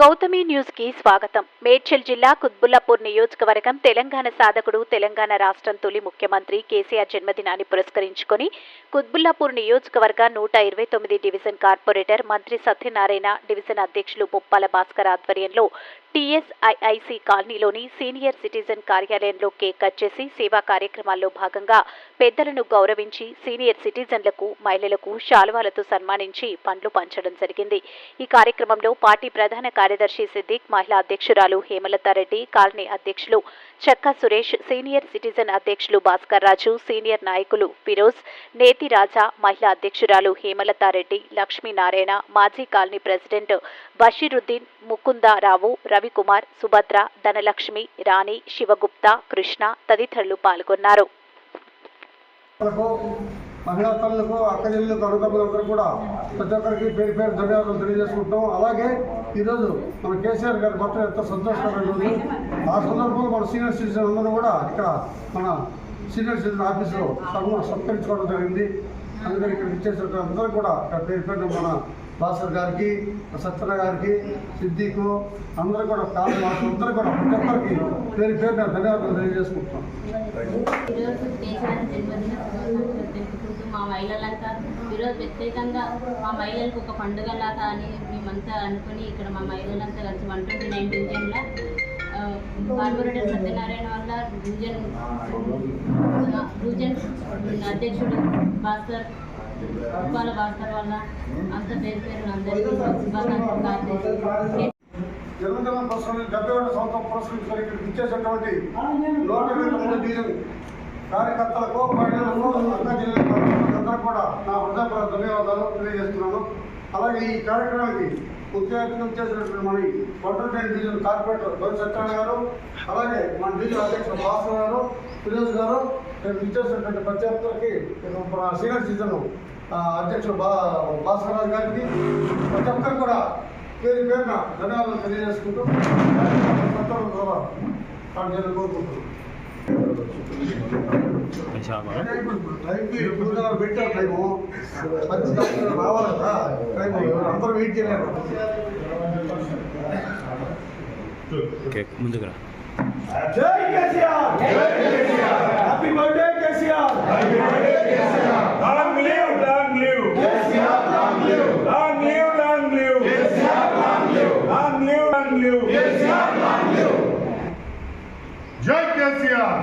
Gautami news కి స్వాగతం. మేడ్చల్ జిల్లా కుత్బుల్లాపూర్ నియోజకవర్గం తెలంగాణ సాధకుడు, తెలంగాణ రాష్ట్రం తొలి ముఖ్యమంత్రి కేసీఆర్ జన్మదినాన్ని పురస్కరించుకొని కుత్బుల్లాపూర్ నియోజకవర్గ 129 డివిజన్ కార్పొరేటర్ మంత్రి సత్యనారాయణ, డివిజన్ అధ్యక్షులు బొప్పాల భాస్కర్ ఆధ్వర్యంలో టీఎస్ఐఐసి కాలనీలోని సీనియర్ సిటిజన్ కార్యాలయంలో కేక్ కట్ చేసి సేవా కార్యక్రమాల్లో భాగంగా పెద్దలను గౌరవించి సీనియర్ సిటిజన్లకు, మహిళలకు శాలువాలతో సన్మానించి పండ్లు పంచడం జరిగింది. ఈ కార్యక్రమంలో పార్టీ ప్రధాన కార్యదర్శి సిద్దిక్, మహిళా అధ్యక్షురాలు హేమలతారెడ్డి, కాలనీ అధ్యక్షులు చక్కా సురేష్, సీనియర్ సిటిజన్ అధ్యక్షులు భాస్కర్ రాజు, సీనియర్ నాయకులు ఫిరోజ్, నేతి రాజా, మహిళా అధ్యక్షురాలు హేమలతారెడ్డి, లక్ష్మీనారాయణ, మాజీ కాలనీ ప్రెసిడెంట్ బషీరుద్దీన్, ముకుందారావు, రవికుమార్, సుభద్ర, ధనలక్ష్మి, రాణి, శివగుప్త, కృష్ణ తదితరులు పాల్గొన్నారు. మహిళా తల్లులకు, అక్కజల్లులకు, అన్నదమ్ములందరూ కూడా ప్రతి ఒక్కరికి పేరు పేరు ధన్యవాదాలు తెలియజేసుకుంటాం. అలాగే ఈరోజు మన కేసీఆర్ గారి బర్త్డే ఎంతో సంతోషకరమైన రోజు. ఆ సందర్భంలో మన సీనియర్ సిటిజన్ అందరూ కూడా ఇక్కడ మన సీనియర్ సిటిజన్ ఆఫీసులో సత్కరించుకోవడం జరిగింది. అందుకని ఇక్కడ ఇచ్చేసిన అందరూ కూడా ఇక్కడ పేరు పేరు మన భాస్కర్ గారికి, సత్యన గారికి, సిద్దికు అందరూ కూడా కాలం అందరూ కూడా ప్రతి ఒక్కరికి పేరు పేరు ధన్యవాదాలు తెలియజేసుకుంటున్నాం. మా మహిళలంతా ఈరోజు ప్రత్యేకంగా మా మహిళలకు ఒక పండుగలాగా అని మేమంతా అనుకుని ఇక్కడ మా మహిళలంతా కలిసి 129 డివిజన్ల కార్పొరేటర్ సత్యనారాయణ వల్ల డివిజన్ అధ్యక్షుడు భాస్కర్, బొప్పాల భాస్కర్ వల్ల అంత పేరు పేరు అందరికీ శుభాకాంక్షలు. జన్మదినం పురస్కరించి 70వ సంవత్సరం పురస్కరించుకొని ఇక్కడికి ఇచ్చేసినటువంటి 123 డివిజన్ కార్యకర్తలకు, మహిళలకు, అక్క జిల్లాలకు అందరూ కూడా నా హృదయపూర్వక ధన్యవాదాలు తెలియజేస్తున్నాను. అలాగే ఈ కార్యక్రమానికి ముఖ్య అతిథిగా చేసినటువంటి మన 129 డివిజన్ కార్పొరేటర్ బొత్స సత్యనారాయణ గారు, అలాగే మన డివిజన్ అధ్యక్షుడు భాస్కర్ గారు, ఫిరోజ్ గారు, ఇచ్చేసినటువంటి ప్రతి ఒక్కరికి సీనియర్ సిటిజన్ అధ్యక్షుడు భాస్కర్ రాజు గారికి ప్రతి ఒక్కరు కూడా పేరు పేరున ధన్యవాదాలు తెలియజేసుకుంటూ కోరుకుంటున్నాను. పెట్టారు టైము రావాలి కదా, టైం అందరూ వెయిట్ చేయలేరు. ముందుగా జై KCR, happy birthday KCR, long live, long live KCR, long live, long live, long live KCR, long live, long live, long live KCR, long live. జై కేసీఆర్.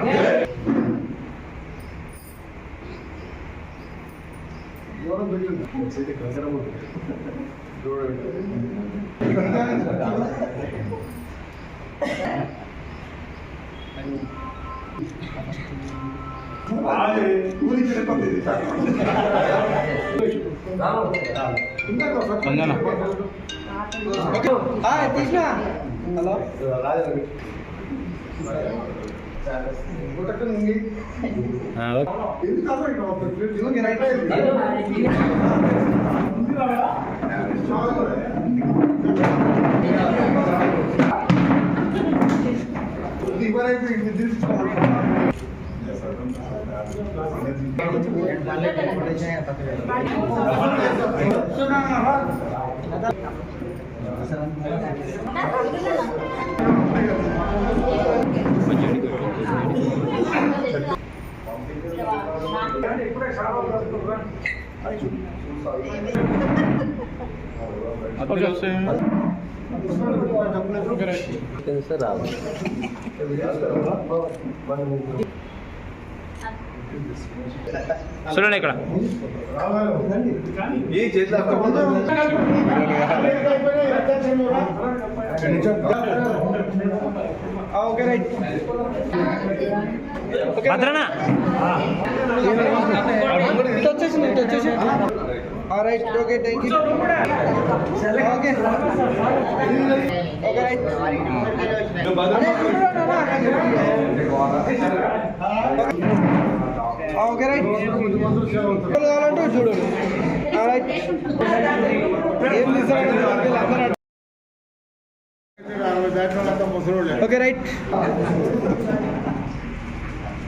చూడండి ఇక్కడ భద్రనా All right, okay, thank you. Okay. Okay, right. Okay, right. All right. Okay, right.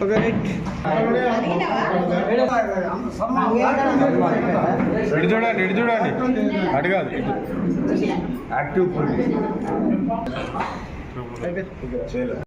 Okay right. ఎడు చూడండి అటు కాదు active అయిపోయింది.